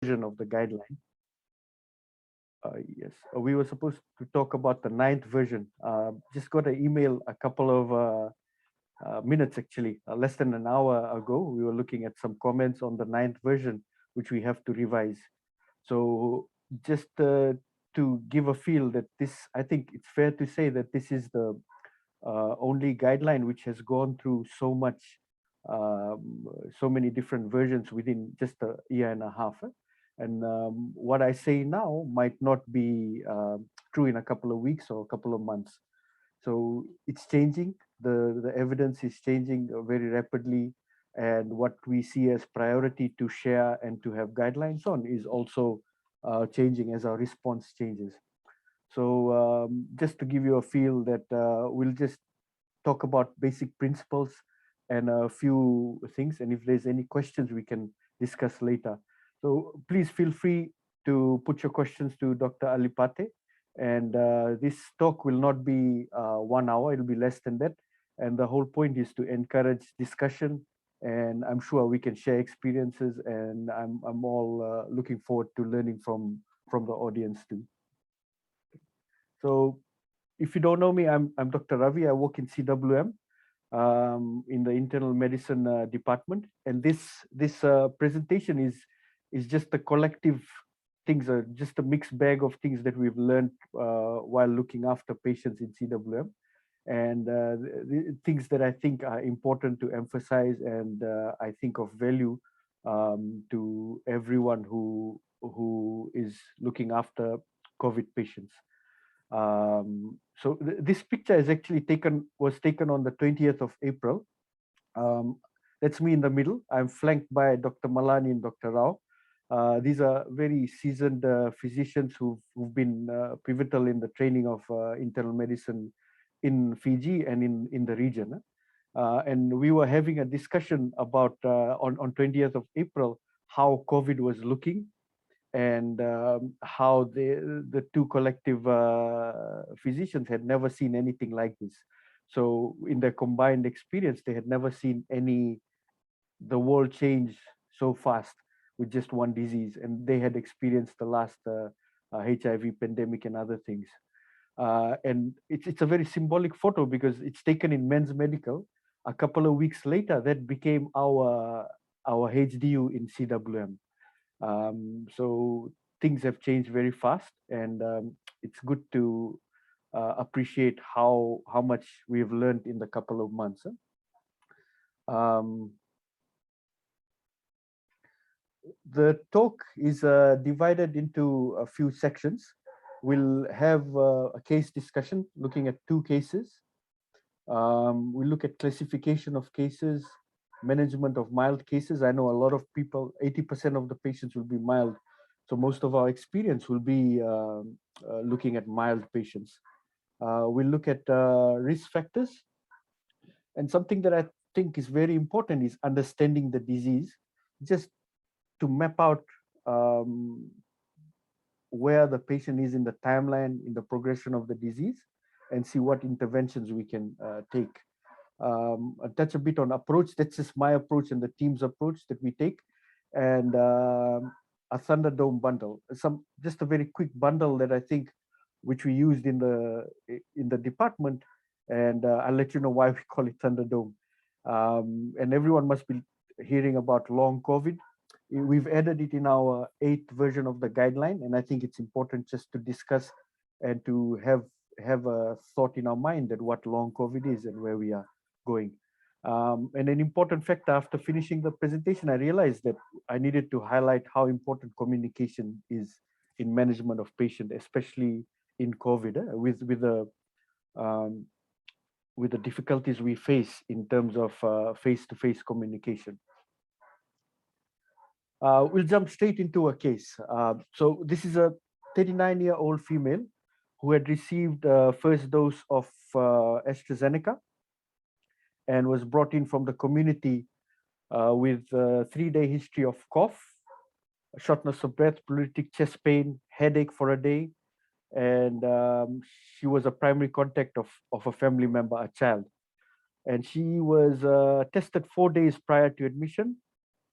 version of the guideline. Yes, we were supposed to talk about the ninth version. Just got an email a couple of minutes, actually, less than an hour ago. We were looking at some comments on the ninth version, which we have to revise. So just to give a feel that this, I think it's fair to say that this is the only guideline which has gone through so much, so many different versions within just a year and a half. And what I say now might not be true in a couple of weeks or a couple of months. So it's changing. The evidence is changing very rapidly. And what we see as priority to share and to have guidelines on is also changing as our response changes. So just to give you a feel that we'll just talk about basic principles and a few things. And if there's any questions, we can discuss later. So please feel free to put your questions to Dr. Alipate. And this talk will not be 1 hour, it'll be less than that. And the whole point is to encourage discussion. And I'm sure we can share experiences, and I'm all looking forward to learning from the audience too. So if you don't know me, I'm Dr. Ravi. I work in CWM in the internal medicine department. And this presentation is just a collective things, just a mixed bag of things that we've learned while looking after patients in CWM. And the things that I think are important to emphasize, and I think of value to everyone who is looking after COVID patients. So this picture is actually was taken on the 20th of April. That's me in the middle. I'm flanked by Dr. Malani and Dr. Rao. These are very seasoned physicians who've been pivotal in the training of internal medicine in Fiji and in the region. And we were having a discussion about on 20th of April how COVID was looking, and how the two collective physicians had never seen anything like this. So in their combined experience, they had never seen the world change so fast with just one disease, and they had experienced the last HIV pandemic and other things. And it's a very symbolic photo because it's taken in Men's Medical. A couple of weeks later, that became our HDU in CWM. So things have changed very fast, and it's good to appreciate how much we've learned in the couple of months. The talk is divided into a few sections. We'll have a case discussion looking at 2 cases. We look at classification of cases, management of mild cases. I know a lot of people, 80% of the patients will be mild. So most of our experience will be looking at mild patients. We'll look at risk factors. And something that I think is very important is understanding the disease, just to map out where the patient is in the timeline, in the progression of the disease, and see what interventions we can take. I'll touch a bit on approach. That's just my approach and the team's approach that we take. And a Thunderdome bundle, just a very quick bundle that I think, which we used in the department. And I'll let you know why we call it Thunderdome. And everyone must be hearing about long COVID. We've added it in our 8th version of the guideline, and I think it's important just to discuss and to have a thought in our mind that what long COVID is and where we are going. And an important factor after finishing the presentation, I realized that I needed to highlight how important communication is in management of patient, especially in COVID, with the difficulties we face in terms of face-to-face communication. We'll jump straight into a case. So this is a 39-year-old female who had received first dose of AstraZeneca and was brought in from the community with a 3-day history of cough, shortness of breath, pleuritic chest pain, headache for a day. And she was a primary contact of a family member, a child. And she was tested 4 days prior to admission.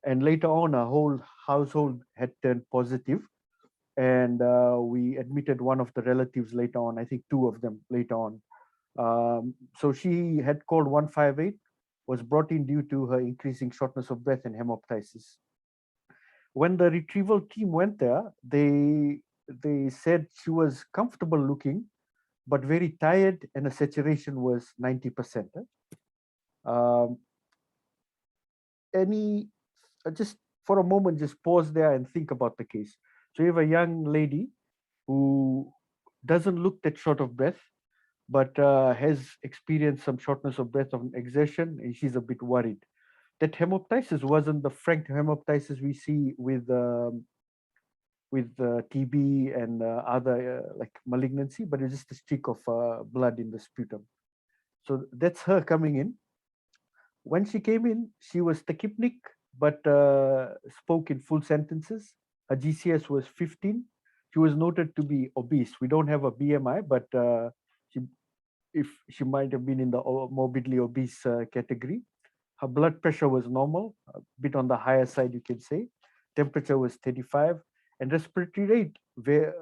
And later on, our whole household had turned positive, and we admitted one of the relatives later on. I think two of them later on. So she had called 158, was brought in due to her increasing shortness of breath and hemoptysis. When the retrieval team went there, they said she was comfortable looking, but very tired, and the saturation was 90%. Um, any just for a moment, just pause there and think about the case. So you have a young lady who doesn't look that short of breath, but has experienced some shortness of breath on exertion, and she's a bit worried. That hemoptysis wasn't the frank hemoptysis we see with TB and other like malignancy, but it's just a streak of blood in the sputum. So that's her coming in. When she came in, she was tachypnic, but spoke in full sentences. Her GCS was 15. She was noted to be obese. We don't have a BMI, but she, if she might have been in the morbidly obese category. Her blood pressure was normal, a bit on the higher side, you can say. Temperature was 35, and respiratory rate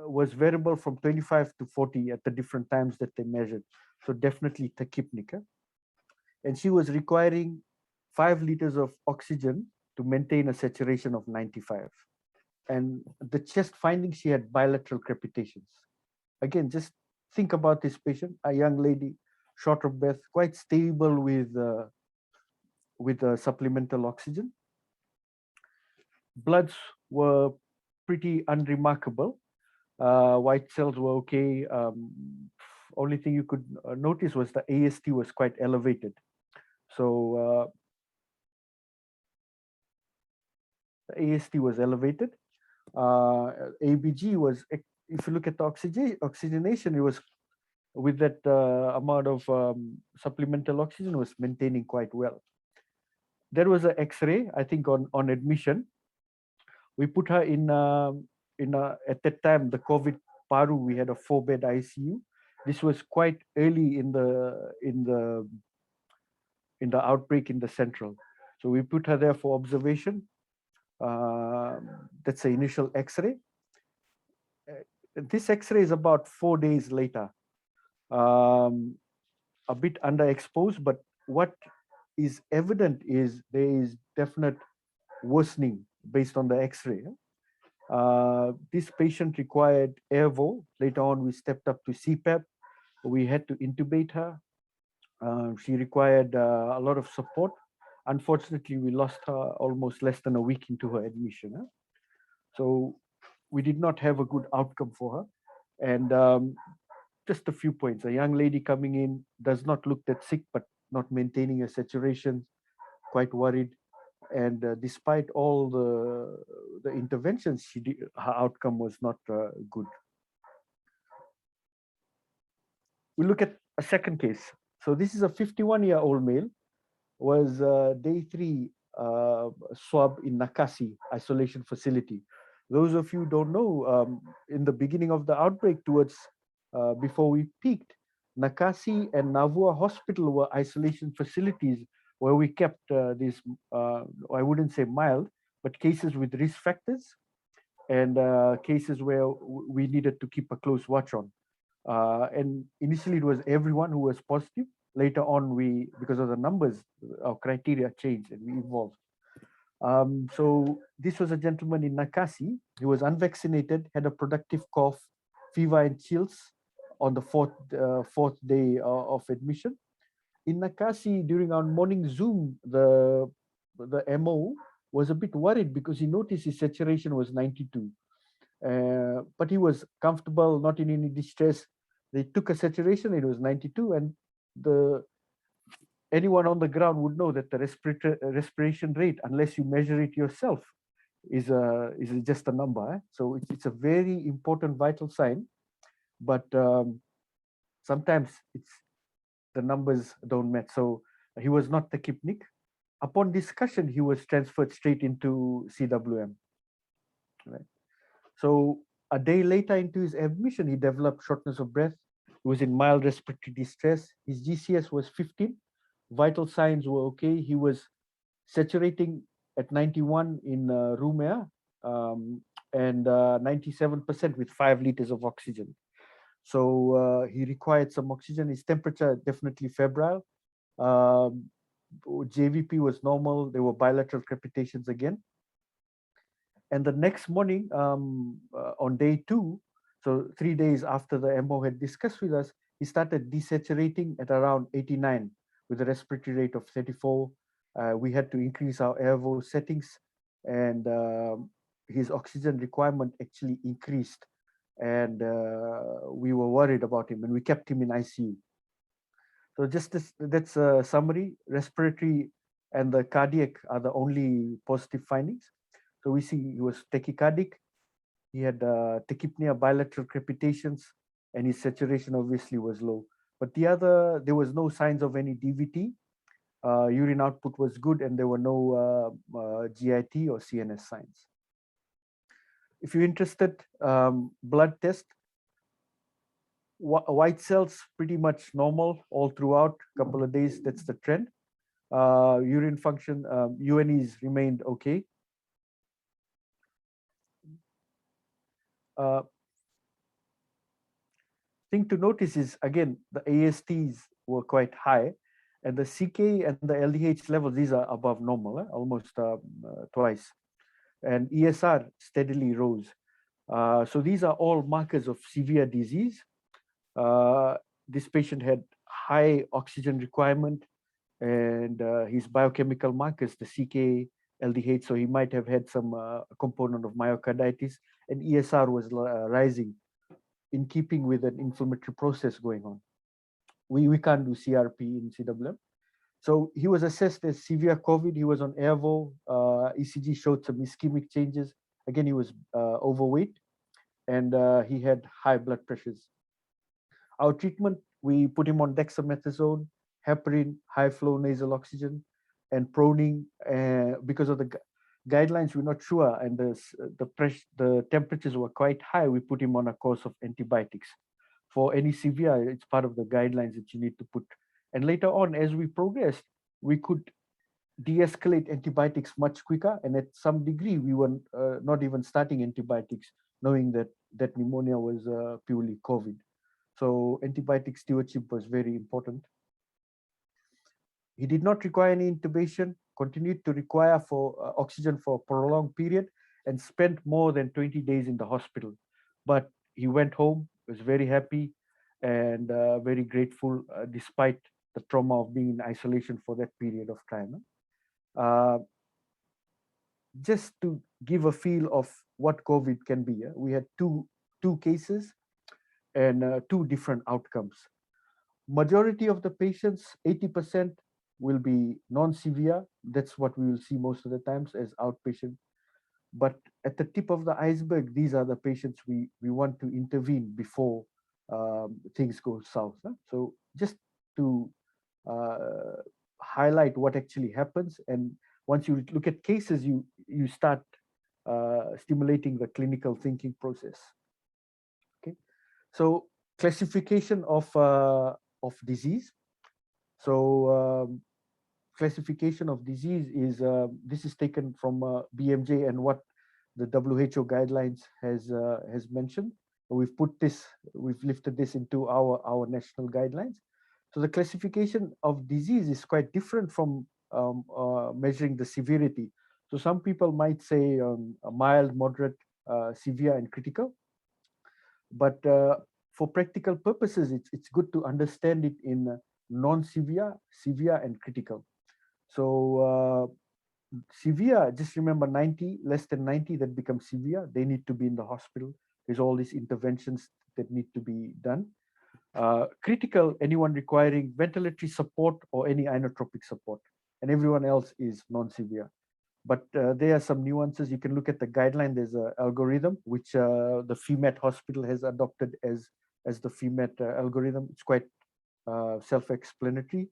was variable from 25 to 40 at the different times that they measured. So definitely tachypnic. And she was requiring 5 liters of oxygen to maintain a saturation of 95. And the chest finding, she had bilateral crepitations. Again, just think about this patient, a young lady, short of breath, quite stable with supplemental oxygen. Bloods were pretty unremarkable. White cells were okay. Only thing you could notice was the AST was quite elevated. So the AST was elevated. ABG was, if you look at the oxygenation, it was with that amount of supplemental oxygen was maintaining quite well. There was an X-ray, I think, on admission. We put her in at that time, the COVID Paru, we had a 4-bed ICU. This was quite early in the outbreak in the central. So we put her there for observation. That's the initial X-ray. This X-ray is about 4 days later. A bit underexposed, but what is evident is there is definite worsening based on the X-ray. This patient required airvo. Later on, we stepped up to CPAP. We had to intubate her. She required a lot of support. Unfortunately, we lost her almost less than a week into her admission. So we did not have a good outcome for her. And just a few points. A young lady coming in does not look that sick, but not maintaining a saturation, quite worried. And despite all the interventions, her outcome was not good. We look at a second case. So this is a 51-year-old male, was day 3 swab in Nakasi isolation facility. Those of you who don't know, in the beginning of the outbreak, before we peaked, Nakasi and Navua Hospital were isolation facilities where we kept these, I wouldn't say mild, but cases with risk factors and cases where we needed to keep a close watch on. And initially it was everyone who was positive. Later on, because of the numbers, our criteria changed and we evolved. So this was a gentleman in Nakasi. He was unvaccinated, had a productive cough, fever and chills on the fourth day of admission. In Nakasi, during our morning Zoom, the MO was a bit worried because he noticed his saturation was 92. But he was comfortable, not in any distress. They took a saturation, it was 92, and anyone on the ground would know that the respiration rate, unless you measure it yourself, is just a number. So it's a very important vital sign, but sometimes the numbers don't match. So he was not tachypnic. Upon discussion, he was transferred straight into CWM. Right. So a day later into his admission, he developed shortness of breath. He was in mild respiratory distress. His GCS was 15. Vital signs were okay. He was saturating at 91 in room air, and 97% with 5 liters of oxygen. So he required some oxygen. His temperature definitely febrile. Um, JVP was normal. There were bilateral crepitations again. And the next morning, on day 2, so 3 days after the MO had discussed with us, he started desaturating at around 89 with a respiratory rate of 34. We had to increase our airvo settings, and his oxygen requirement actually increased. And we were worried about him, and we kept him in ICU. So just that's a summary. Respiratory and the cardiac are the only positive findings. So we see he was tachycardic, he had tachypnea, bilateral crepitations, and his saturation obviously was low. But there was no signs of any DVT. Urine output was good, and there were no GIT or CNS signs. If you're interested, blood test, white cells pretty much normal all throughout, couple of days, that's the trend. Urine function, UNEs remained okay. Thing to notice is, again, the ASTs were quite high, and the CK and the LDH levels, these are above normal, almost twice. And ESR steadily rose. So these are all markers of severe disease. This patient had high oxygen requirement, and his biochemical markers, the CK, LDH, so he might have had some component of myocarditis, and ESR was rising in keeping with an inflammatory process going on. We can't do CRP in CWM. So he was assessed as severe COVID. He was on Airvo. ECG showed some ischemic changes. Again, he was overweight, and he had high blood pressures. Our treatment, we put him on dexamethasone, heparin, high flow nasal oxygen, and proning. Because of the guidelines, we're not sure, and the temperatures were quite high. We put him on a course of antibiotics. For any severe, it's part of the guidelines that you need to put. And later on, as we progressed, we could de-escalate antibiotics much quicker. And at some degree, we were not even starting antibiotics, knowing that that pneumonia was purely COVID. So antibiotic stewardship was very important. He did not require any intubation, continued to require for oxygen for a prolonged period, and spent more than 20 days in the hospital. But he went home, was very happy and very grateful, despite the trauma of being in isolation for that period of time. Just to give a feel of what COVID can be, we had two cases and 2 different outcomes. Majority of the patients, 80%, will be non-severe. That's what we will see most of the times as outpatient. But at the tip of the iceberg, these are the patients we want to intervene before things go south. So just to highlight what actually happens, and once you look at cases, you start stimulating the clinical thinking process. Okay, so classification of disease. So classification of disease is this is taken from BMJ and what the WHO guidelines has mentioned. We've lifted this into our national guidelines. So the classification of disease is quite different from measuring the severity. So some people might say a mild, moderate, severe, and critical. But for practical purposes, it's good to understand it in non-severe, severe, and critical. So severe, just remember 90, less than 90, that becomes severe. They need to be in the hospital. There's all these interventions that need to be done. Critical, anyone requiring ventilatory support or any inotropic support, and everyone else is non-severe. But there are some nuances. You can look at the guideline. There's an algorithm which the FIMET hospital has adopted as the FIMET algorithm. It's quite self-explanatory.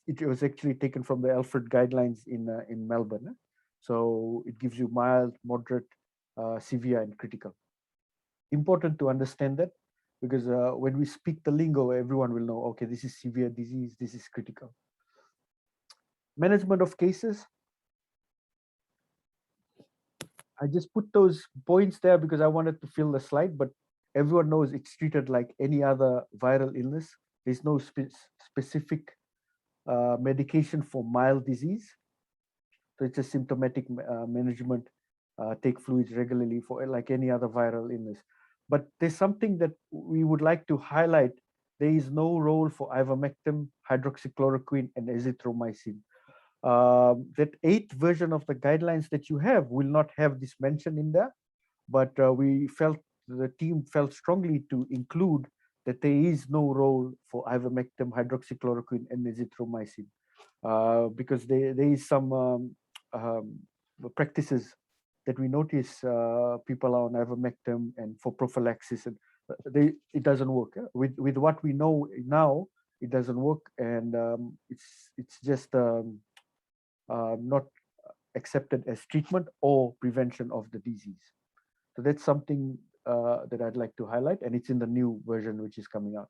It was actually taken from the Alfred guidelines in Melbourne. So it gives you mild, moderate, severe, and critical. Important to understand that, because when we speak the lingo, everyone will know, okay, this is severe disease, this is critical. Management of cases. I just put those points there because I wanted to fill the slide, but everyone knows it's treated like any other viral illness. There's no specific medication for mild disease. So it's a symptomatic management. Take fluids regularly for like any other viral illness. But there's something that we would like to highlight. There is no role for ivermectin, hydroxychloroquine, and azithromycin. That eighth version of the guidelines that you have will not have this mention in there, but the team felt strongly to include that there is no role for ivermectin, hydroxychloroquine, and azithromycin, because there is some um, practices that we notice people are on ivermectin and for prophylaxis, and it doesn't work. With what we know now, it doesn't work, and it's just not accepted as treatment or prevention of the disease. So that's something that I'd like to highlight, and it's in the new version which is coming out.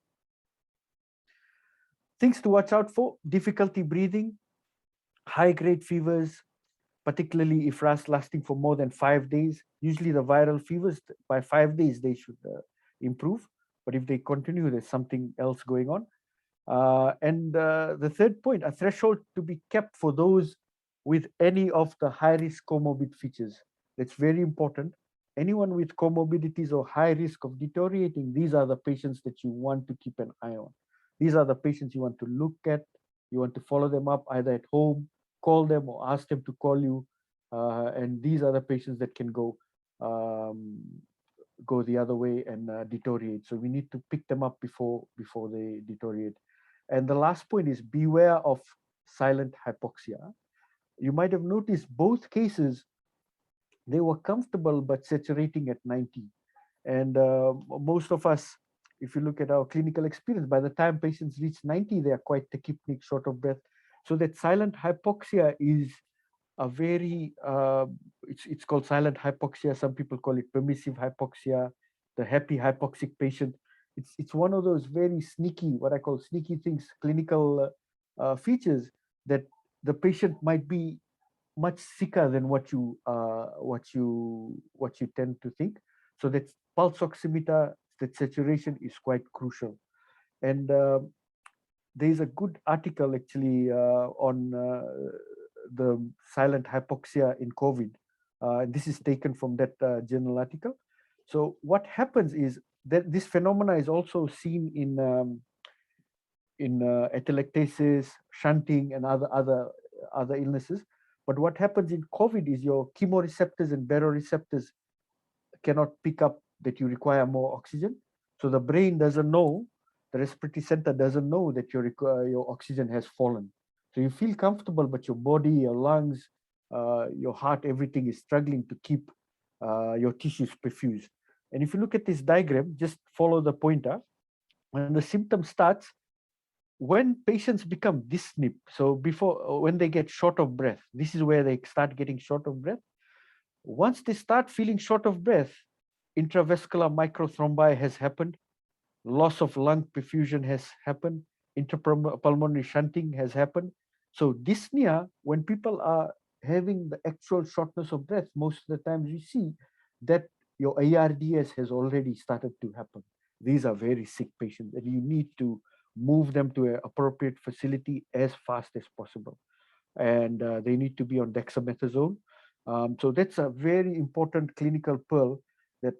Things to watch out for: difficulty breathing, high-grade fevers, particularly if lasting for more than 5 days. Usually the viral fevers, by 5 days, they should improve. But if they continue, there's something else going on. And the third point, a threshold to be kept for those with any of the high-risk comorbid features. That's very important. Anyone with comorbidities or high risk of deteriorating, these are the patients that you want to keep an eye on. These are the patients you want to look at. You want to follow them up either at home, call them, or ask them to call you. And these are the patients that can go the other way and deteriorate. So we need to pick them up before they deteriorate. And the last point is beware of silent hypoxia. You might have noticed both cases, they were comfortable but saturating at 90. And most of us, if you look at our clinical experience, by the time patients reach 90, they are quite tachypnic, short of breath. So that silent hypoxia is a very, it's called silent hypoxia. Some people call it permissive hypoxia, the happy hypoxic patient. It's one of those very sneaky, what I call sneaky things, clinical features that the patient might be much sicker than what you tend to think. So that pulse oximeter, that saturation is quite crucial. And there is a good article actually on the silent hypoxia in COVID. This is taken from that journal article. So what happens is that this phenomena is also seen in atelectasis, shunting, and other illnesses. But what happens in COVID is your chemoreceptors and baroreceptors cannot pick up that you require more oxygen. So the brain doesn't know, the respiratory center doesn't know that your oxygen has fallen. So you feel comfortable, but your body, your lungs, your heart, everything is struggling to keep your tissues perfused. And if you look at this diagram, just follow the pointer. When the symptom starts, when patients become dyspneic, so when they get short of breath, this is where they start getting short of breath. Once they start feeling short of breath, intravascular microthrombi has happened, loss of lung perfusion has happened, interpulmonary shunting has happened. So dyspnea, when people are having the actual shortness of breath, most of the times you see that your ARDS has already started to happen. These are very sick patients, and you need to move them to an appropriate facility as fast as possible. And they need to be on dexamethasone. So that's a very important clinical pearl, that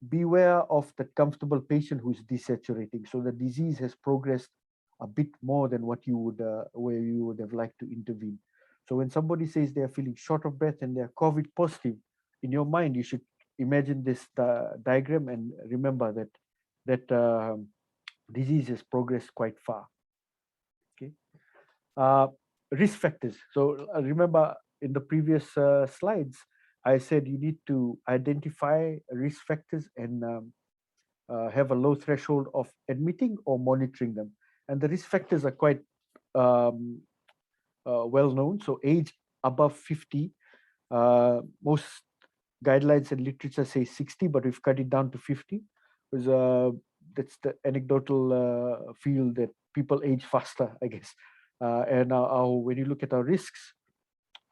beware of the comfortable patient who is desaturating. So the disease has progressed a bit more than what you would, where you would have liked to intervene. So when somebody says they're feeling short of breath and they're COVID positive, in your mind, you should imagine this diagram and remember that disease has progressed quite far. Okay. Risk factors. So remember in the previous slides, I said you need to identify risk factors and have a low threshold of admitting or monitoring them. And the risk factors are quite well known. So age above 50, most guidelines and literature say 60, but we've cut it down to 50 because that's the anecdotal field that people age faster, I guess. And when you look at our risks,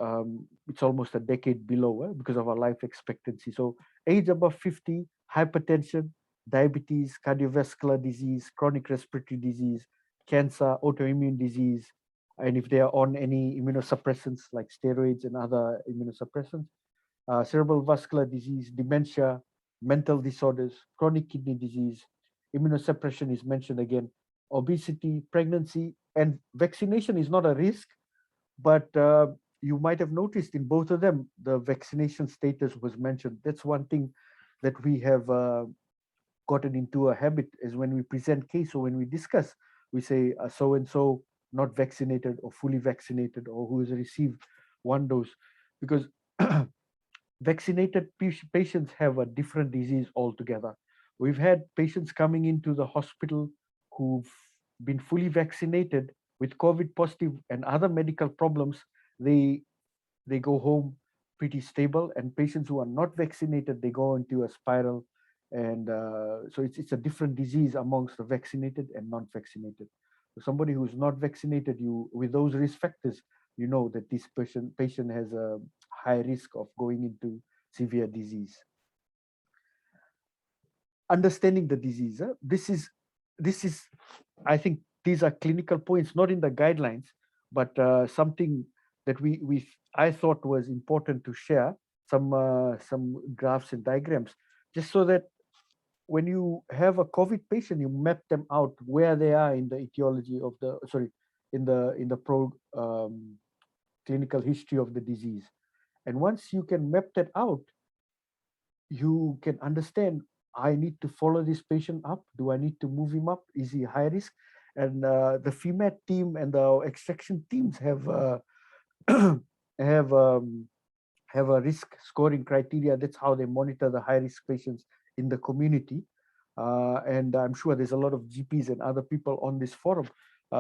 it's almost a decade below because of our life expectancy. So age above 50, hypertension, diabetes, cardiovascular disease, chronic respiratory disease, cancer, autoimmune disease, and if they are on any immunosuppressants like steroids and other immunosuppressants, cerebral vascular disease, dementia, mental disorders, chronic kidney disease, immunosuppression is mentioned again, obesity, pregnancy, and vaccination is not a risk, but you might have noticed in both of them, the vaccination status was mentioned. That's one thing that we have gotten into a habit is when we present case or when we discuss, we say so and so not vaccinated or fully vaccinated or who has received one dose, because vaccinated patients have a different disease altogether. We've had patients coming into the hospital who've been fully vaccinated with COVID positive and other medical problems. They they go home pretty stable, and patients who are not vaccinated, they go into a spiral, and so it's a different disease amongst the vaccinated and non-vaccinated. So somebody who's not vaccinated, you with those risk factors, you know that this patient has a high risk of going into severe disease. Understanding the disease, this is I think these are clinical points, not in the guidelines, but something that we I thought was important to share some graphs and diagrams, just so that when you have a COVID patient, you map them out where they are in the etiology of the in the clinical history of the disease. And once you can map that out, you can understand, I need to follow this patient up. Do I need to move him up? Is he high risk? And the FEMAT team and the extraction teams have have have a risk scoring criteria. That's how they monitor the high risk patients in the community. And I'm sure there's a lot of GPs and other people on this forum.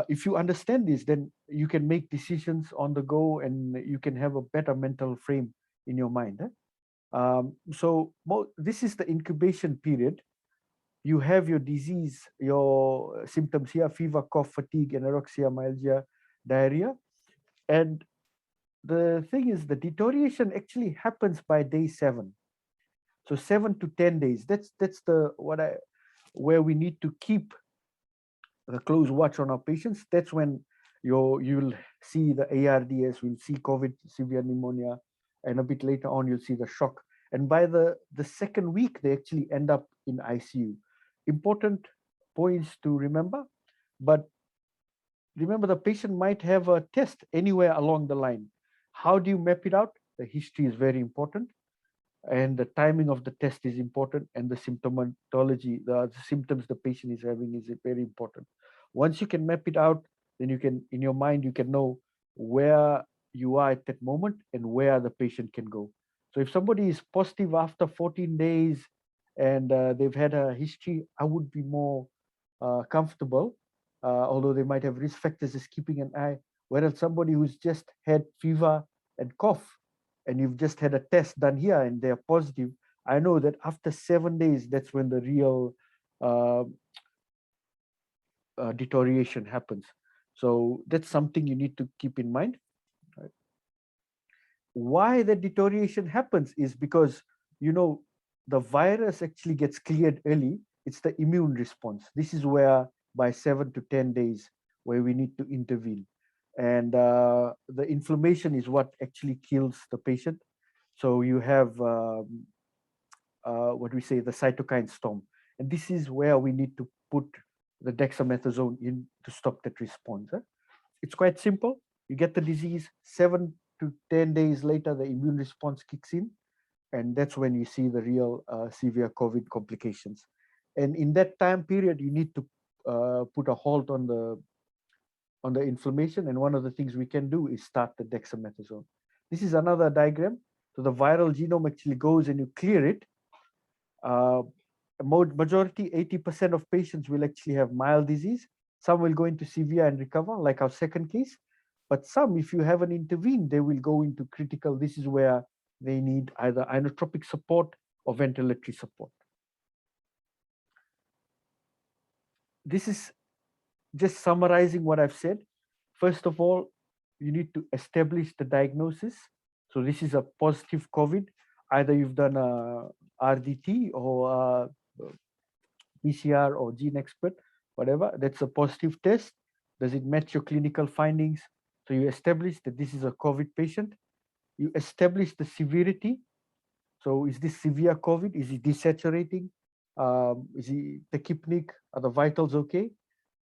If you understand this, then you can make decisions on the go, and you can have a better mental frame in your mind. So this is the incubation period. You have your disease, your symptoms here: fever, cough, fatigue, anorexia, myalgia, diarrhea. And the thing is, the deterioration actually happens by day 7. So 7 to 10 days. That's the where we need to keep a close watch on our patients. That's when you'll see the ARDS, we'll see COVID, severe pneumonia, and a bit later on you'll see the shock. And by the second week, they actually end up in ICU. Important points to remember, but remember the patient might have a test anywhere along the line. How do you map it out? The history is very important, and the timing of the test is important, and the symptomatology, the symptoms the patient is having is very important. Once you can map it out, then you can, in your mind, you can know where you are at that moment and where the patient can go. So if somebody is positive after 14 days and they've had a history, I would be more comfortable, although they might have risk factors, is keeping an eye. Whereas somebody who's just had fever and cough, and you've just had a test done here and they're positive, I know that after 7 days, that's when the real deterioration happens. So that's something you need to keep in mind. Right? Why the deterioration happens is because, the virus actually gets cleared early. It's the immune response. This is where by 7 to 10 days where we need to intervene. And the inflammation is what actually kills the patient. So you have what we say, the cytokine storm. And this is where we need to put the dexamethasone in to stop that response. It's quite simple. You get the disease, 7 to 10 days later, the immune response kicks in. And that's when you see the real severe COVID complications. And in that time period, you need to put a halt on the inflammation. And one of the things we can do is start the dexamethasone. This is another diagram. So the viral genome actually goes and you clear it. Majority, 80% of patients will actually have mild disease. Some will go into severe and recover, like our second case. But some, if you haven't intervened, they will go into critical. This is where they need either inotropic support or ventilatory support. This is just summarizing what I've said. First of all, you need to establish the diagnosis. So this is a positive COVID. Either you've done a RDT or a PCR or gene expert, whatever. That's a positive test. Does it match your clinical findings? So you establish that this is a COVID patient. You establish the severity. So is this severe COVID? Is it desaturating? Is it tachypnic? Are the vitals okay?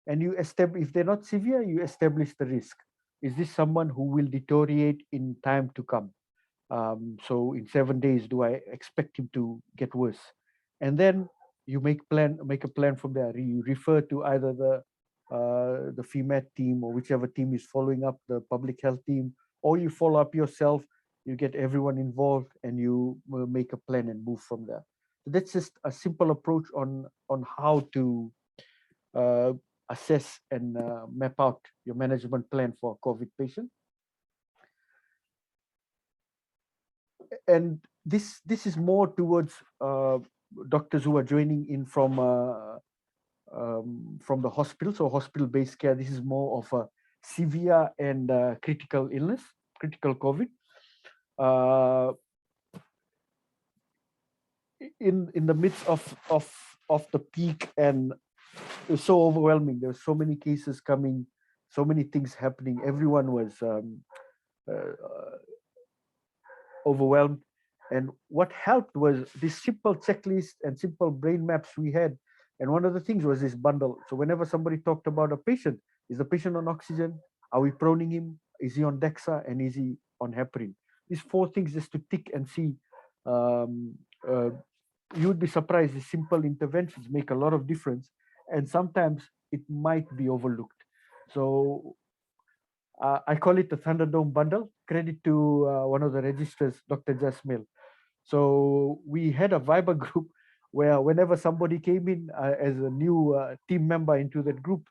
And you establish, if they're not severe, you establish the risk. Is this someone who will deteriorate in time to come? So in 7 days, do I expect him to get worse? And then you make a plan from there. You refer to either the FEMAT team or whichever team is following up, the public health team, or you follow up yourself. You get everyone involved and you make a plan and move from there. So that's just a simple approach on how to uh, assess and map out your management plan for a COVID patient. And this is more towards doctors who are joining in from the hospital, so hospital-based care. This is more of a severe and critical illness, critical COVID. In the midst of the peak, and it was so overwhelming. There were so many cases coming, so many things happening. Everyone was overwhelmed. And what helped was this simple checklist and simple brain maps we had. And one of the things was this bundle. So whenever somebody talked about a patient, is the patient on oxygen? Are we proning him? Is he on DEXA? And is he on heparin? These 4 things just to tick and see. You would be surprised. These simple interventions make a lot of difference. And sometimes it might be overlooked. So I call it the Thunderdome bundle. Credit to one of the registrars, Dr. Jasmil. So we had a Viber group where whenever somebody came in as a new team member into that group,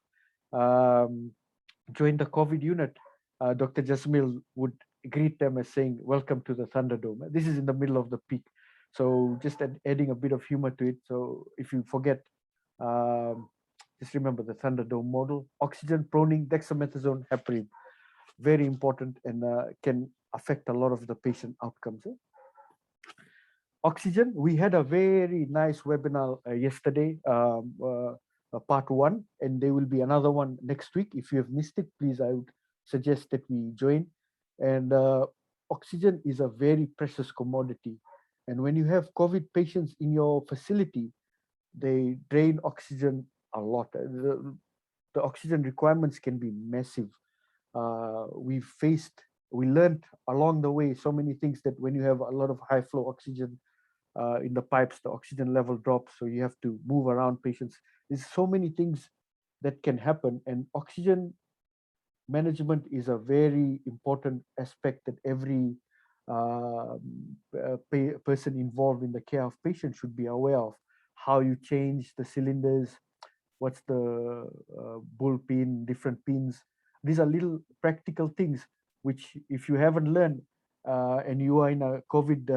joined the COVID unit, Dr. Jasmil would greet them as saying, "Welcome to the Thunderdome." This is in the middle of the peak. So just adding a bit of humor to it. So if you forget, just remember the Thunderdome model: oxygen, proning, dexamethasone, heparin. Very important and can affect a lot of the patient outcomes. Oxygen, we had a very nice webinar yesterday, part 1, and there will be another one next week. If you have missed it, please, I would suggest that we join. And oxygen is a very precious commodity. And when you have COVID patients in your facility, they drain oxygen a lot. The oxygen requirements can be massive. We learned along the way so many things, that when you have a lot of high flow oxygen in the pipes, the oxygen level drops, so you have to move around patients. There's so many things that can happen, and oxygen management is a very important aspect that every person involved in the care of patients should be aware of. How you change the cylinders, what's the bullpin, different pins. These are little practical things which, if you haven't learned and you are in a COVID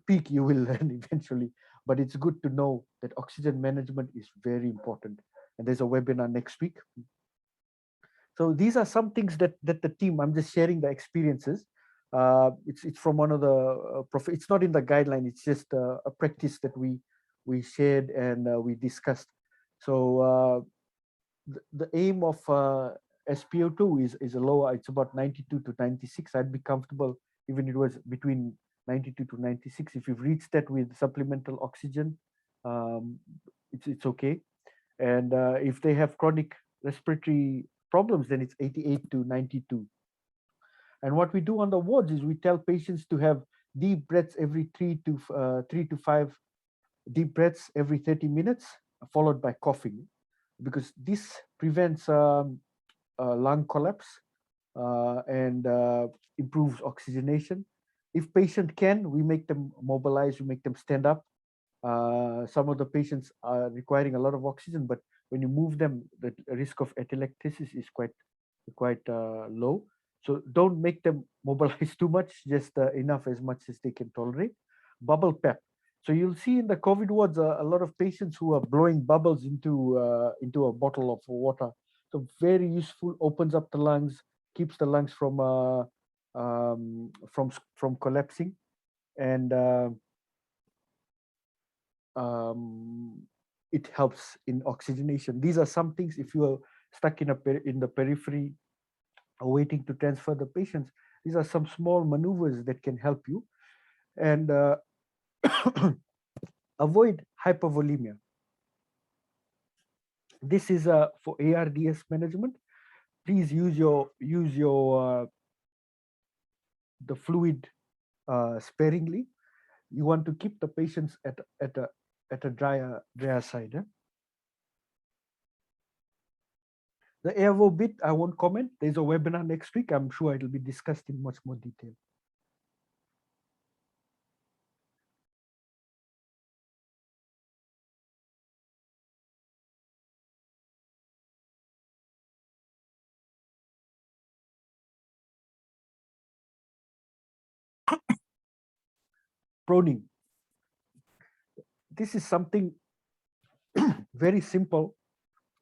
peak, you will learn eventually. But it's good to know that oxygen management is very important. And there's a webinar next week. So these are some things that the team, I'm just sharing the experiences. It's from one of the, it's not in the guideline, it's just a practice that we shared and we discussed. So the aim of SpO2 is a lower, it's about 92 to 96. I'd be comfortable even it was between 92 to 96. If you've reached that with supplemental oxygen, it's okay. And if they have chronic respiratory problems, then it's 88 to 92. And what we do on the wards is we tell patients to have deep breaths every 3 to 5 deep breaths every 30 minutes, followed by coughing, because this prevents lung collapse and improves oxygenation. If patient can, we make them mobilize, we make them stand up. Some of the patients are requiring a lot of oxygen, but when you move them, the risk of atelectasis is quite low. So don't make them mobilize too much, just enough, as much as they can tolerate. Bubble PEP. So you'll see in the COVID wards a lot of patients who are blowing bubbles into a bottle of water. So very useful, opens up the lungs, keeps the lungs from collapsing, and it helps in oxygenation. These are some things. If you are stuck in the periphery, waiting to transfer the patients, these are some small maneuvers that can help you. And avoid hypervolemia. This is for ARDS management. Please use your the fluid sparingly. You want to keep the patients at a drier side. The airvo bit, I won't comment. There's a webinar next week. I'm sure it'll be discussed in much more detail. Proning. This is something very simple,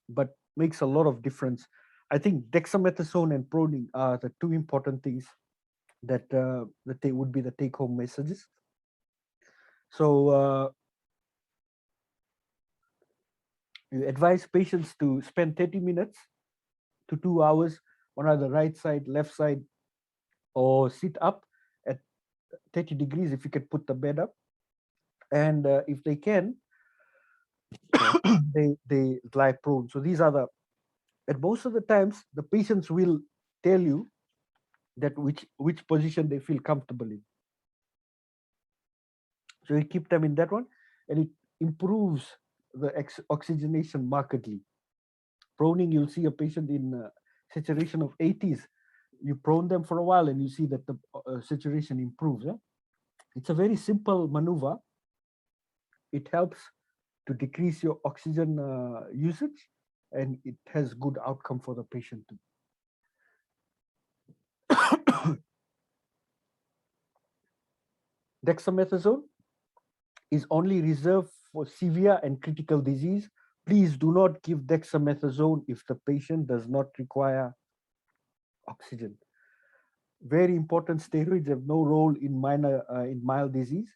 but makes a lot of difference. I think dexamethasone and proning are the two important things that they would be the take-home messages. So you advise patients to spend 30 minutes to 2 hours on either right side, left side, or sit up at 30 degrees if you can put the bed up. And if they can, they lie prone. So these are the, and most of the times the patients will tell you that which position they feel comfortable in. So you keep them in that one, and it improves the oxygenation markedly. Proning, you'll see a patient in saturation of 80s. You prone them for a while, and you see that the saturation improves. It's a very simple maneuver. It helps to decrease your oxygen usage, and it has good outcome for the patient too. Dexamethasone is only reserved for severe and critical disease. Please do not give dexamethasone if the patient does not require oxygen. Very important, steroids have no role in mild disease.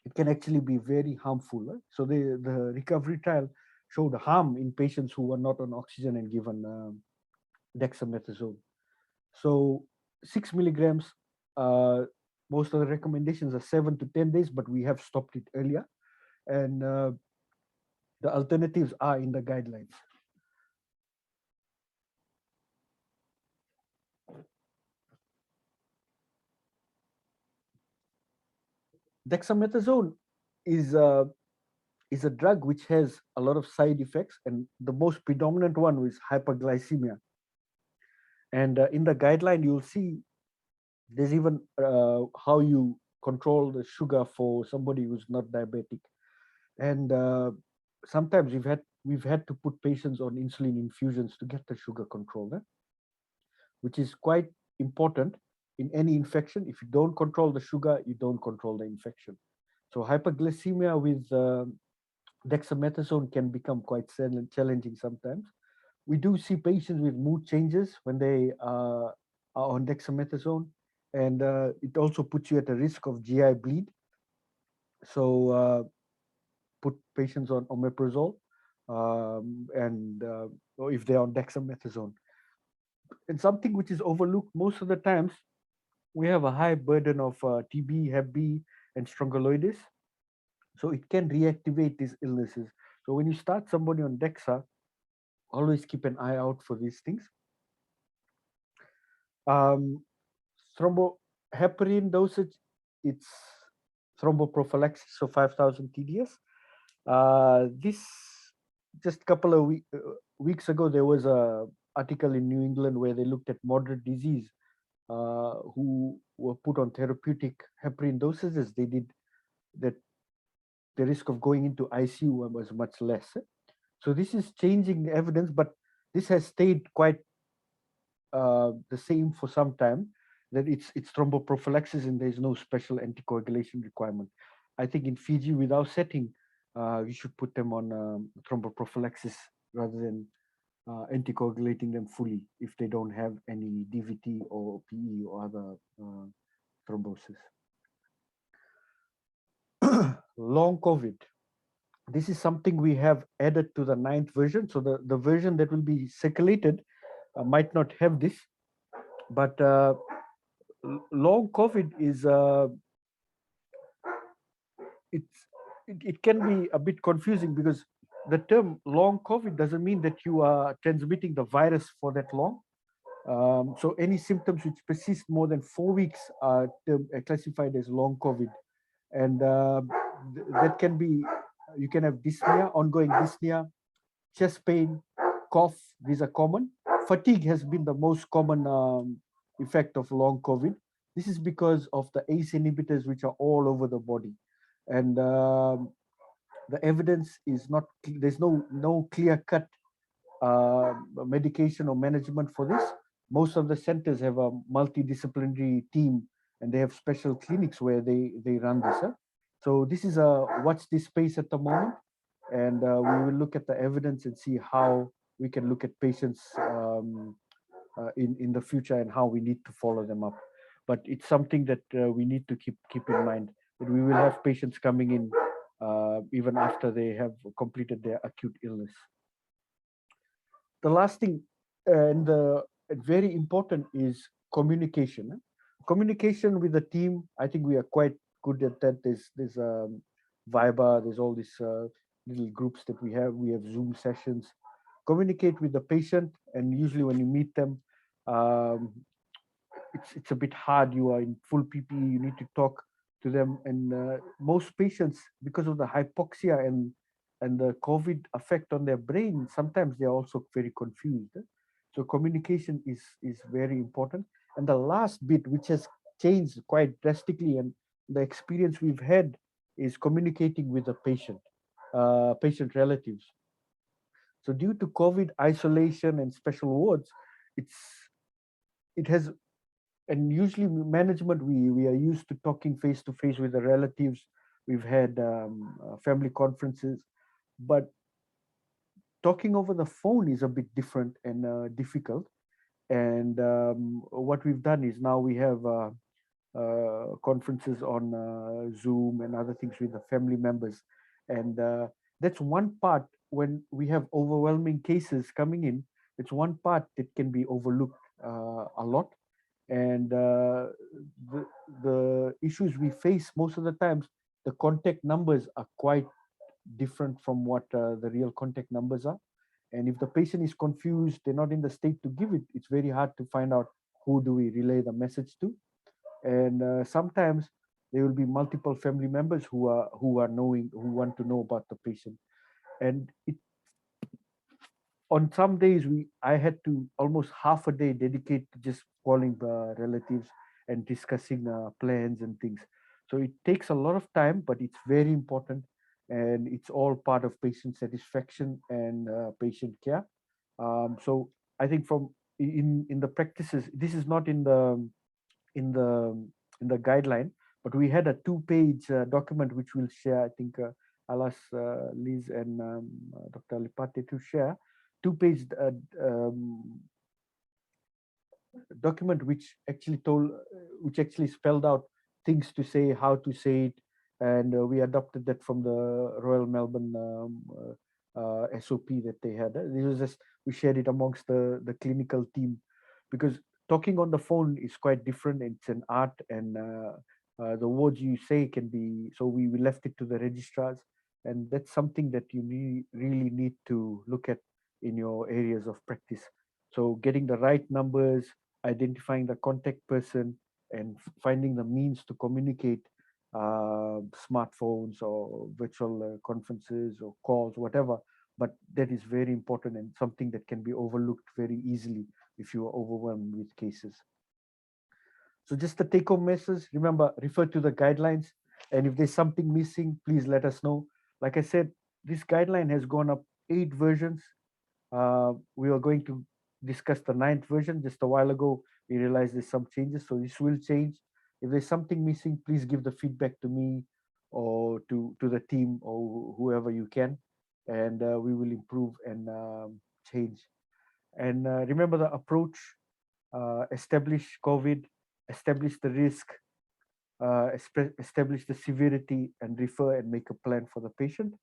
It can actually be very harmful. Right? So the recovery trial showed harm in patients who were not on oxygen and given dexamethasone. So 6 milligrams, most of the recommendations are 7 to 10 days, but we have stopped it earlier. And the alternatives are in the guidelines. Dexamethasone is a drug which has a lot of side effects, and the most predominant one is hyperglycemia. And in the guideline, you'll see there's even how you control the sugar for somebody who's not diabetic. And sometimes we've had to put patients on insulin infusions to get the sugar control, which is quite important in any infection. If you don't control the sugar, you don't control the infection. So hyperglycemia with dexamethasone can become quite challenging sometimes. We do see patients with mood changes when they are on dexamethasone, and it also puts you at a risk of GI bleed. So put patients on omeprazole, and or if they're on dexamethasone. And something which is overlooked most of the times, we have a high burden of TB, Hep B, and strongyloides. So it can reactivate these illnesses. So when you start somebody on DEXA, always keep an eye out for these things. Thromboheparin dosage, it's thromboprophylaxis, so 5,000 TDS. This, just a couple of weeks ago, there was a article in New England where they looked at moderate disease who were put on therapeutic heparin dosages. They did that. The risk of going into ICU was much less. So this is changing the evidence, but this has stayed quite the same for some time, that it's thromboprophylaxis and there's no special anticoagulation requirement. I think in Fiji, with our setting, we should put them on thromboprophylaxis rather than anticoagulating them fully if they don't have any DVT or PE or other thrombosis. Long COVID. This is something we have added to the 9th version. So the version that will be circulated might not have this, but long COVID is it can be a bit confusing because the term long COVID doesn't mean that you are transmitting the virus for that long. So any symptoms which persist more than 4 weeks are classified as long COVID, and that can be, you can have dyspnea, ongoing dyspnea, chest pain, cough. These are common. Fatigue has been the most common effect of long COVID. This is because of the ACE inhibitors, which are all over the body, and the evidence is not. There's no clear cut medication or management for this. Most of the centers have a multidisciplinary team, and they have special clinics where they run this. So this is a watch this space at the moment, and we will look at the evidence and see how we can look at patients in the future and how we need to follow them up. But it's something that we need to keep in mind, that we will have patients coming in even after they have completed their acute illness. The last thing and the very important is communication. Communication with the team, I think we are quite good at that. There's Viber, there's all these little groups that we have. We have Zoom sessions. Communicate with the patient, and usually when you meet them, um, it's a bit hard. You are in full PPE. You need to talk to them, and most patients, because of the hypoxia and the COVID effect on their brain, sometimes they are also very confused. So communication is very important. And the last bit, which has changed quite drastically, and the experience we've had, is communicating with the patient relatives. So due to COVID isolation and special wards, it has, and usually management, we are used to talking face to face with the relatives. We've had family conferences, but talking over the phone is a bit different and difficult. And what we've done is now we have conferences on Zoom and other things with the family members. And that's one part. When we have overwhelming cases coming in, it's one part that can be overlooked a lot. And the issues we face most of the times, the contact numbers are quite different from what the real contact numbers are. And if the patient is confused, they're not in the state to give it, it's very hard to find out who do we relay the message to. And sometimes there will be multiple family members who want to know about the patient. And on some days I had to almost half a day dedicate to just calling relatives and discussing plans and things. So it takes a lot of time, but it's very important, and it's all part of patient satisfaction and patient care. So I think from in the practices, this is not in the in the guideline, but we had a 2-page document which we'll share. I think I'll ask Liz and Dr. Lipate to share 2-page document which actually spelled out things to say, how to say it, and we adopted that from the Royal Melbourne SOP that they had. This was just, we shared it amongst the clinical team, because talking on the phone is quite different. It's an art, and the words you say can be, so we left it to the registrars, and that's something that you really need to look at in your areas of practice. So getting the right numbers, identifying the contact person, and finding the means to communicate, smartphones or virtual conferences or calls, whatever. But that is very important and something that can be overlooked very easily if you are overwhelmed with cases. So just the take-home message, remember, refer to the guidelines. And if there's something missing, please let us know. Like I said, this guideline has gone up 8 versions. We are going to discuss the 9th version. Just a while ago, we realized there's some changes, so this will change. If there's something missing, please give the feedback to me or to the team or whoever you can, and we will improve and change. And remember the approach: establish COVID, establish the risk, establish the severity, and refer and make a plan for the patient.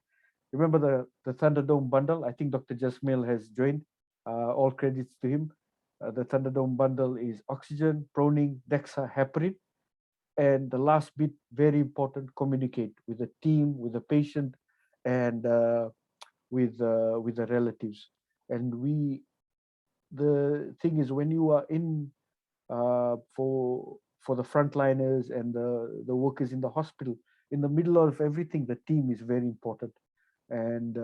Remember the Thunderdome bundle. I think Dr. Jasmil has joined. All credits to him. The Thunderdome bundle is oxygen, proning, DEXA, heparin. And the last bit, very important: communicate with the team, with the patient, and with the relatives. And the thing is, when you are in for the frontliners and the workers in the hospital, in the middle of everything, the team is very important. And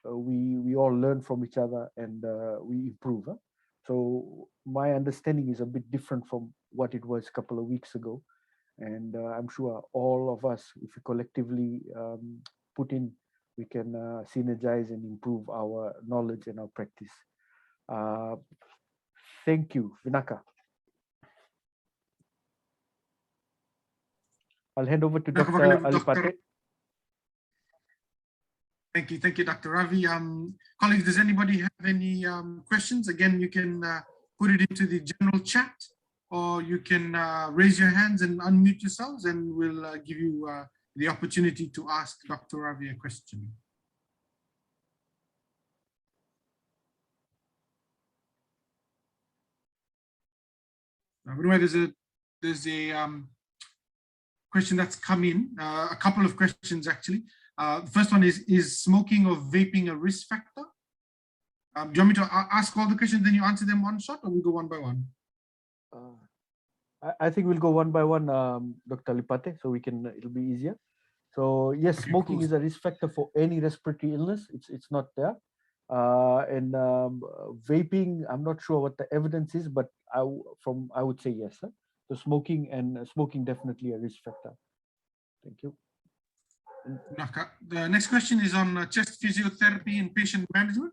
we all learn from each other, and we improve. Huh? So my understanding is a bit different from what it was a couple of weeks ago. And I'm sure all of us, if we collectively put in, we can synergize and improve our knowledge and our practice. Uh, thank you, Vinaka. I'll hand over to Dr. Alipate. Thank you, Dr. Ravi. Colleagues, does anybody have any questions? Again, you can put it into the general chat, or you can raise your hands and unmute yourselves, and we'll give you the opportunity to ask Dr. Ravi a question. There's a question that's come in, a couple of questions actually. The first one is smoking or vaping a risk factor? Do you want me to ask all the questions, then you answer them one shot, or we go one by one? I think we'll go one by one, Dr. Lipate, so it'll be easier. So yes, okay, smoking cool. is a risk factor for any respiratory illness. It's not there. And vaping, I'm not sure what the evidence is, but I would say yes. Huh? So smoking definitely a risk factor. Thank you. The next question is on chest physiotherapy and patient management.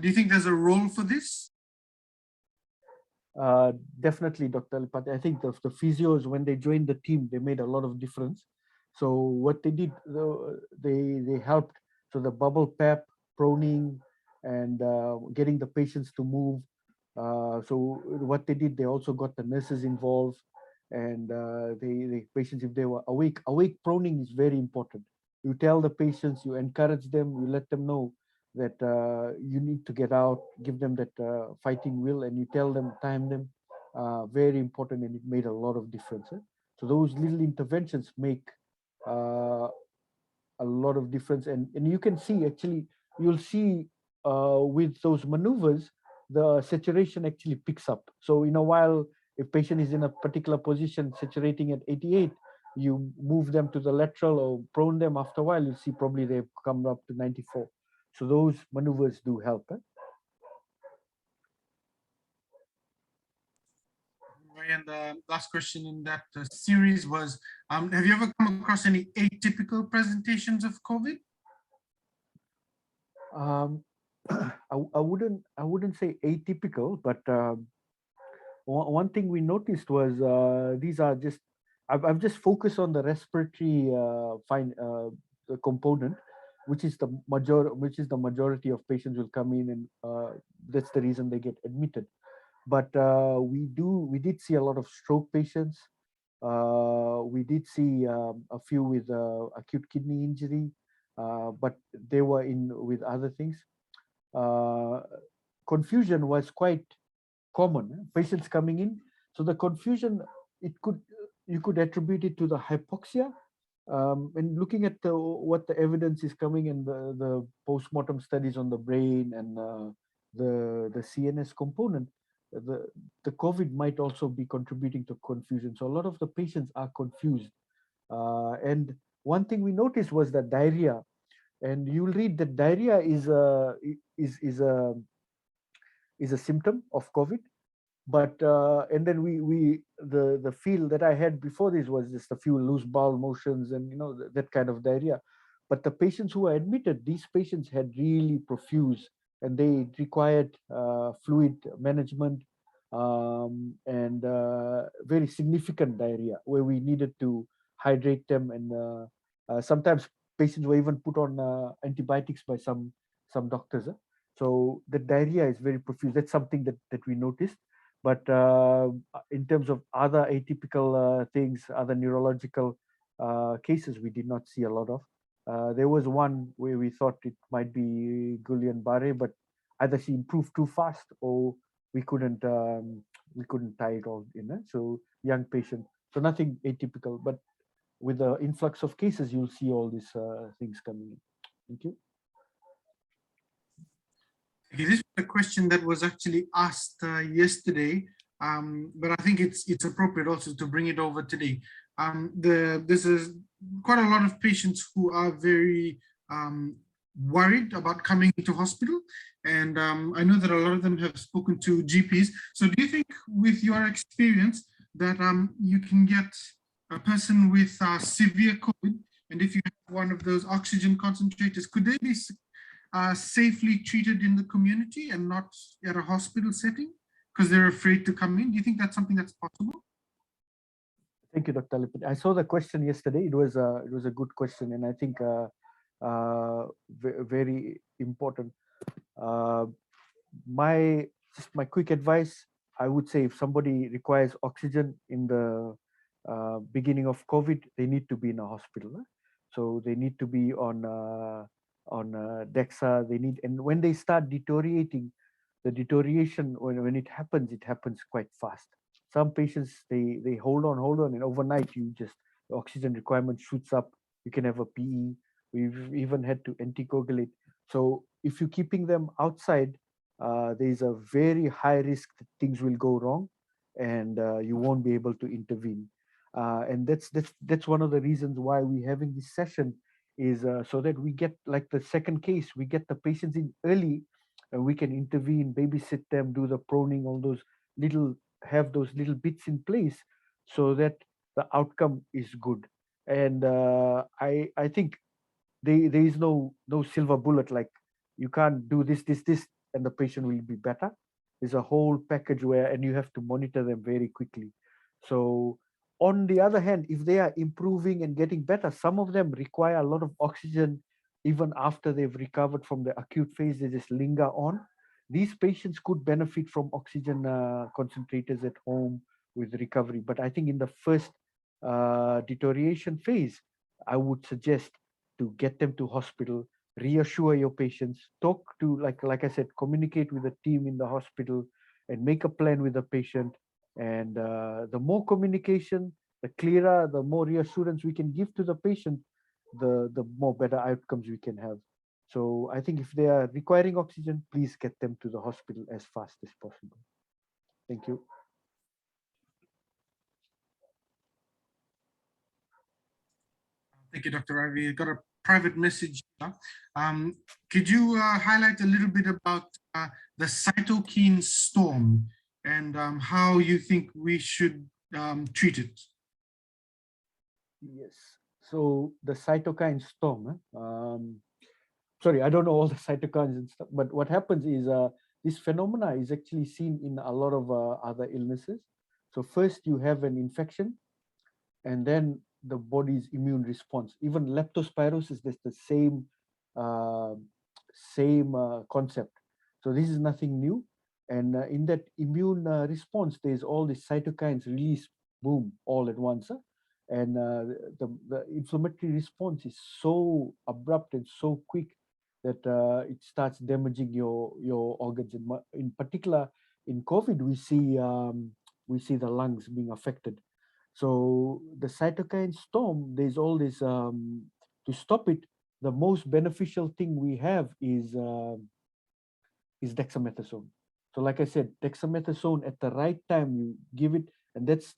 Do you think there's a role for this? Definitely, Dr. Lipate. I think the physios, when they joined the team, they made a lot of difference. So what they did, they helped. So the bubble PEP, proning, and getting the patients to move. So what they did, they also got the nurses involved, and the patients, if they were awake proning is very important. You tell the patients, you encourage them, you let them know that you need to get out, give them that fighting will, and you tell them, time them. Very important, and it made a lot of difference. So those little interventions make a lot of difference, and you can see, actually, you'll see with those maneuvers, the saturation actually picks up. So in a while, if patient is in a particular position saturating at 88, you move them to the lateral or prone them, after a while you see probably they've come up to 94. So those maneuvers do help. And the last question in that series was, have you ever come across any atypical presentations of COVID? I wouldn't say atypical, but one thing we noticed was these are just, I've just focused on the respiratory the component, which is the majority of patients will come in, and that's the reason they get admitted. But we did see a lot of stroke patients. We did see a few with acute kidney injury, but they were in with other things. Confusion was quite common. Patients coming in, so the confusion, you could attribute it to the hypoxia. And looking at what the evidence is coming, and the post-mortem studies on the brain and the CNS component, the COVID might also be contributing to confusion. So a lot of the patients are confused. And one thing we noticed was that diarrhea, and you'll read that diarrhea is a symptom of COVID. But and then the feel that I had before this was just a few loose bowel motions and that kind of diarrhea. But the patients who were admitted, these patients had really profuse, and they required fluid management, and very significant diarrhea, where we needed to hydrate them, and sometimes patients were even put on antibiotics by some doctors. So the diarrhea is very profuse. That's something that we noticed. But in terms of other atypical things, other neurological cases, we did not see a lot of. There was one where we thought it might be Guillain-Barré, but either she improved too fast or we couldn't tie it all in. So young patient, so nothing atypical. But with the influx of cases, you'll see all these things coming in. Thank you. Okay, this was a question that was actually asked yesterday, but I think it's appropriate also to bring it over today. This is quite a lot of patients who are very worried about coming into hospital, and I know that a lot of them have spoken to GPs. So do you think, with your experience, that you can get a person with severe COVID, and if you have one of those oxygen concentrators, could they be safely treated in the community and not at a hospital setting because they're afraid to come in? Do you think that's something that's possible? Thank you, Dr. Lipit. I saw the question yesterday. It was a good question, and I think very important. Uh, my quick advice, I would say, if somebody requires oxygen in the beginning of COVID, they need to be in a hospital. So they need to be on DEXA. They need, and when they start deteriorating, the deterioration when it happens quite fast. Some patients they hold on, and overnight you just the oxygen requirement shoots up. You can have a PE. We've even had to anticoagulate. So if you're keeping them outside, there's a very high risk that things will go wrong, and you won't be able to intervene. And that's one of the reasons why we're having this session, is so that we get, like the second case, we get the patients in early, and we can intervene, babysit them, do the proning, all those little, have those little bits in place, so that the outcome is good. And I think there is no silver bullet, like you can't do this and the patient will be better. There's a whole package where, and you have to monitor them very quickly. So on the other hand, if they are improving and getting better, some of them require a lot of oxygen even after they've recovered from the acute phase. They just linger on. These patients could benefit from oxygen concentrators at home with recovery. But I think in the first deterioration phase, I would suggest to get them to hospital, reassure your patients, talk to, like I said, communicate with the team in the hospital, and make a plan with the patient. And the more communication, the clearer, the more reassurance we can give to the patient, the more better outcomes we can have. So I think if they are requiring oxygen, please get them to the hospital as fast as possible. Thank you. Thank you, Dr. Ravi. I got a private message here. Could you highlight a little bit about the cytokine storm and how you think we should treat it? Yes. So the cytokine storm. Sorry, I don't know all the cytokines and stuff, but what happens is this phenomena is actually seen in a lot of other illnesses. So first you have an infection, and then the body's immune response. Even leptospirosis, that's the same concept. So this is nothing new. And in that immune response, there's all these cytokines released, boom, all at once. And the inflammatory response is so abrupt and so quick that it starts damaging your organs. In particular, in COVID, we see the lungs being affected. So the cytokine storm, there's all this, to stop it, the most beneficial thing we have is dexamethasone. So like I said, dexamethasone at the right time, you give it, and that's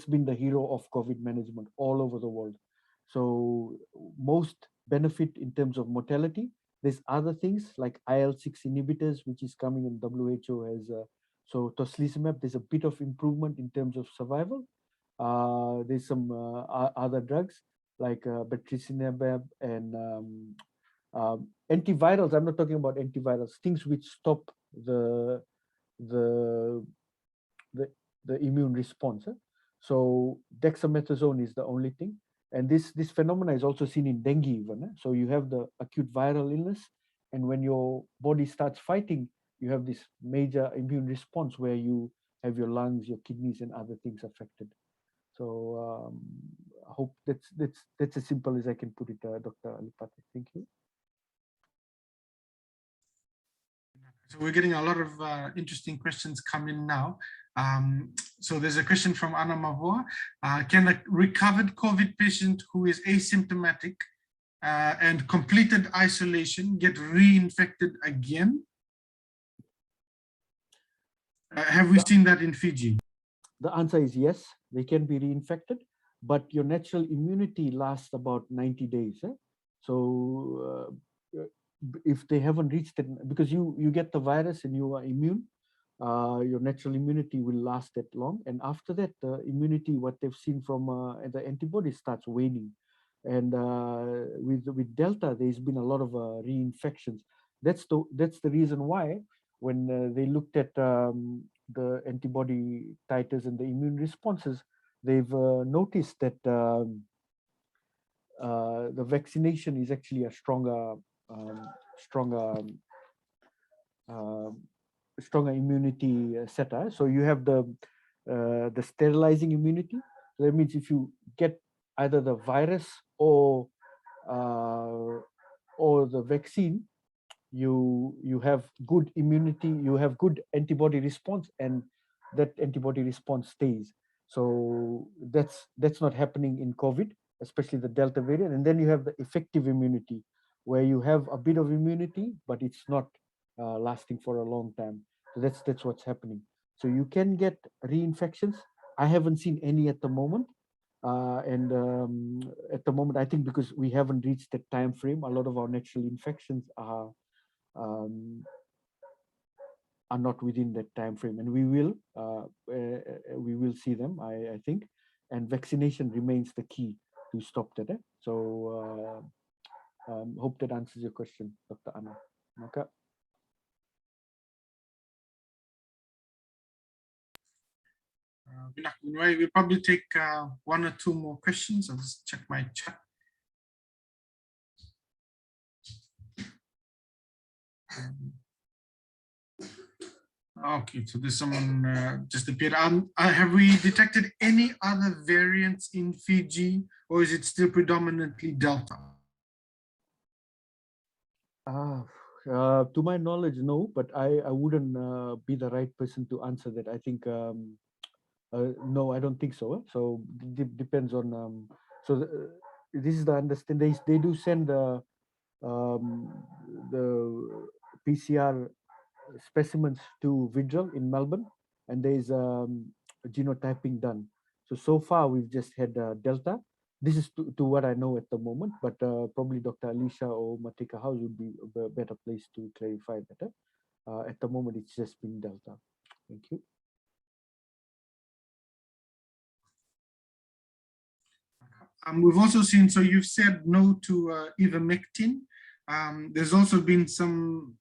been the hero of COVID management all over the world. So most benefit in terms of mortality. There's other things like IL-6 inhibitors, which is coming in. WHO has, so tocilizumab, there's a bit of improvement in terms of survival. There's some other drugs like betrisinumab and antivirals. I'm not talking about antivirals, things which stop the the the immune response. So dexamethasone is the only thing. And this phenomena is also seen in dengue even. So you have the acute viral illness, And when your body starts fighting, you have this major immune response where you have your lungs, your kidneys, and other things affected. So I hope that's as simple as I can put it, Dr. Alipati. Thank you. So we're getting a lot of interesting questions come in now. So there's a question from Anna Mavoa. Can a recovered COVID patient who is asymptomatic and completed isolation get reinfected again? Have we seen that in Fiji? The answer is yes, they can be reinfected, but your natural immunity lasts about 90 days. So if they haven't reached it, because you get the virus and you are immune, your natural immunity will last that long. And after that, the immunity, what they've seen from the antibody starts waning. And with Delta, there's been a lot of reinfections. That's the reason why when they looked at the antibody titers and the immune responses, they've noticed that the vaccination is actually a stronger stronger immunity setter. So you have the sterilizing immunity. So that means if you get either the virus or the vaccine, you have good immunity, you have good antibody response, and that antibody response stays. So that's not happening in COVID, especially the Delta variant. And then you have the effective immunity, where you have a bit of immunity, but it's not lasting for a long time. So that's what's happening. So you can get reinfections. I haven't seen any at the moment. And at the moment, I think because we haven't reached that time frame, a lot of our natural infections are not within that time frame, and we will see them, I think. And vaccination remains the key to stop that. So hope that answers your question, Dr. Anna. Okay. We'll probably take one or two more questions. I'll just check my chat. Okay, so there's someone just appeared. Have we detected any other variants in Fiji, or is it still predominantly Delta? To my knowledge, no, but I wouldn't be the right person to answer that. I think no, I don't think so. So depends on. So this is the understanding. They do send the PCR specimens to Vidral in Melbourne, and there's genotyping done. So far we've just had Delta. This is to what I know at the moment, but probably Dr. Alicia or Matika House would be a better place to clarify that. At the moment, it's just been Delta. Thank you. We've also seen, so you've said no to ivermectin. There's also been some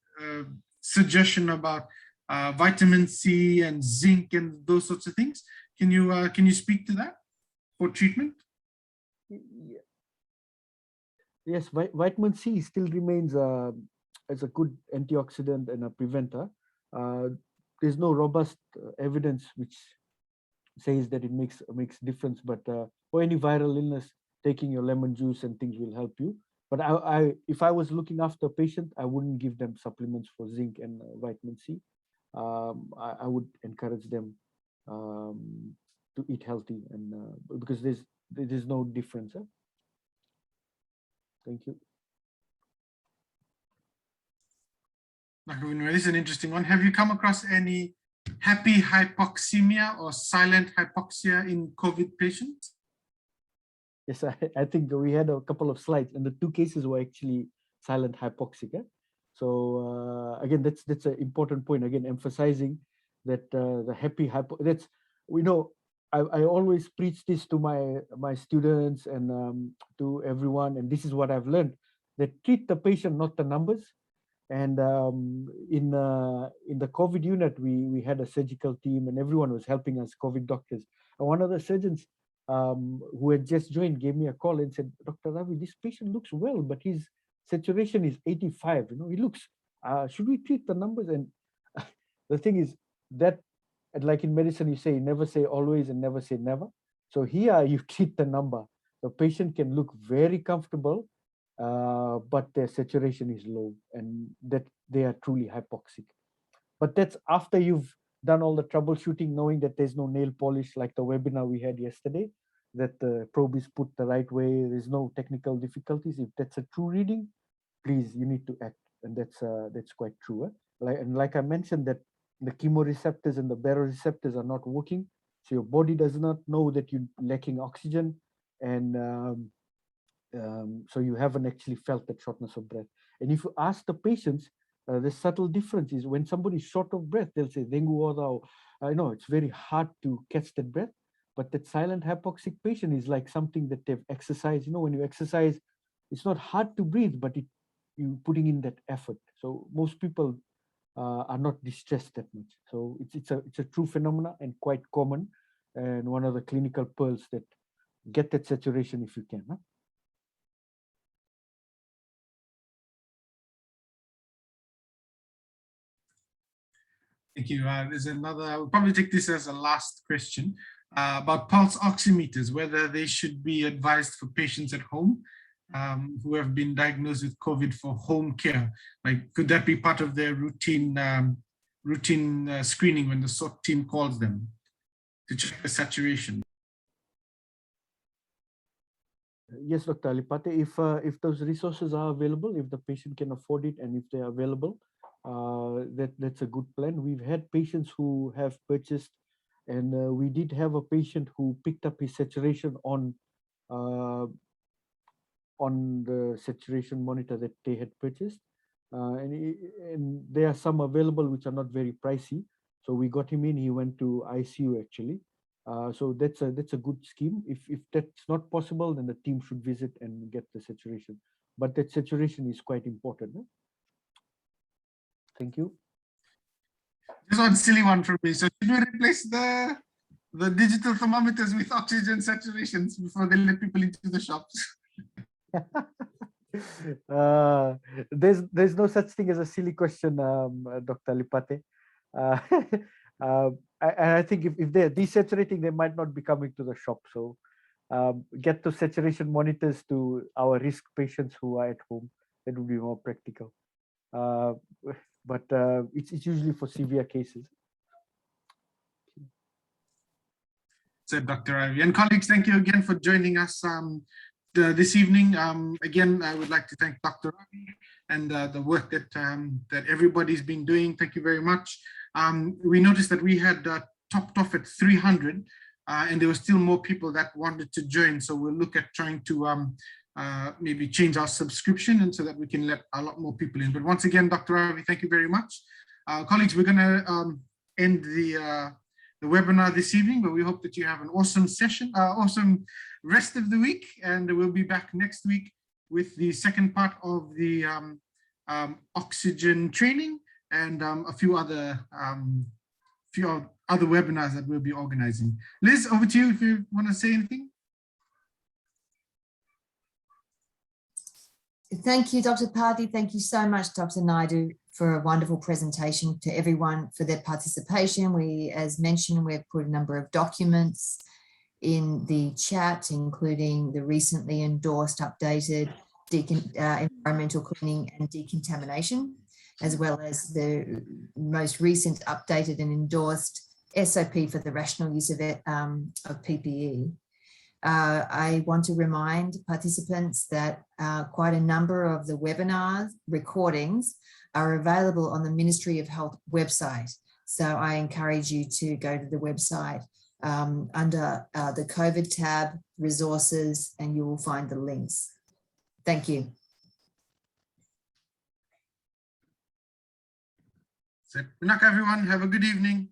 suggestion about vitamin C and zinc and those sorts of things. Can you speak to that for treatment? Yes, vitamin C still remains as a good antioxidant and a preventer. There's no robust evidence which says that it makes difference, but for any viral illness, taking your lemon juice and things will help you. But if I was looking after a patient, I wouldn't give them supplements for zinc and vitamin C. I would encourage them to eat healthy, and because there's no difference. Thank you. This is an interesting one. Have you come across any happy hypoxemia or silent hypoxia in COVID patients? Yes, I think we had a couple of slides, and the two cases were actually silent hypoxic. So again, that's an important point. Again, emphasizing that the happy hypo. That's I always preach this to my students and to everyone, and this is what I've learned: that treat the patient, not the numbers. And in the COVID unit, we had a surgical team, and everyone was helping us, COVID doctors. And one of the surgeons who had just joined gave me a call and said, "Dr. Ravi, this patient looks well, but he's saturation is 85. He looks, should we treat the numbers? And the thing is that, like in medicine, you say never say always and never say never. So here you treat the number. The patient can look very comfortable, but their saturation is low and that they are truly hypoxic. But that's after you've done all the troubleshooting, knowing that there's no nail polish like the webinar we had yesterday, that the probe is put the right way, there's no technical difficulties. If that's a true reading, please, you need to act. And that's quite true. Like I mentioned, that the chemoreceptors and the baroreceptors are not working. So your body does not know that you're lacking oxygen. And so you haven't actually felt that shortness of breath. And if you ask the patients, the subtle difference is when somebody's short of breath, they'll say, I know it's very hard to catch that breath, but that silent hypoxic patient is like something that they've exercised. When you exercise, it's not hard to breathe, but you're putting in that effort. So most people are not distressed that much. So it's a true phenomena and quite common, and one of the clinical pearls that get that saturation if you can. Huh? Thank you. There's another, I'll probably take this as a last question about pulse oximeters, whether they should be advised for patients at home who have been diagnosed with COVID for home care. Like, could that be part of their routine screening when the SOT team calls them to check the saturation? Yes, Dr. Alipate, if those resources are available, if the patient can afford it, and if they're available, that's a good plan. We've had patients who have purchased, and we did have a patient who picked up his saturation on the saturation monitor that they had purchased, and there are some available which are not very pricey. So we got him in. He went to ICU actually. So that's a good scheme. If that's not possible, then the team should visit and get the saturation. But that saturation is quite important. Huh? Thank you. Just one silly one from me. So should we replace the digital thermometers with oxygen saturations before they let people into the shops? There's no such thing as a silly question, Dr. Lipate. I think if they're desaturating, they might not be coming to the shop. So get the saturation monitors to our risk patients who are at home. That would be more practical. But it's usually for severe cases. Said Dr. Ravi. And colleagues, thank you again for joining us this evening. Again, I would like to thank Dr. Ravi and the work that everybody's been doing. Thank you very much. We noticed that we had topped off at 300 and there were still more people that wanted to join. So we'll look at trying to maybe change our subscription and so that we can let a lot more people in. But once again, Dr. Ravi, thank you very much. Colleagues, we're gonna end the webinar this evening, but we hope that you have an awesome session, awesome rest of the week, and we'll be back next week with the second part of the oxygen training and a few other webinars that we'll be organizing. Liz, over to you if you want to say anything. Thank you, Dr. Padi. Thank you so much, Dr. Naidu, for a wonderful presentation, to everyone for their participation. We, as mentioned, we've put a number of documents in the chat, including the recently endorsed, updated environmental cleaning and decontamination, as well as the most recent updated and endorsed SOP for the rational use of PPE. I want to remind participants that quite a number of the webinar recordings are available on the Ministry of Health website. So I encourage you to go to the website under the COVID tab, resources, and you will find the links. Thank you. Good luck, everyone. Have a good evening.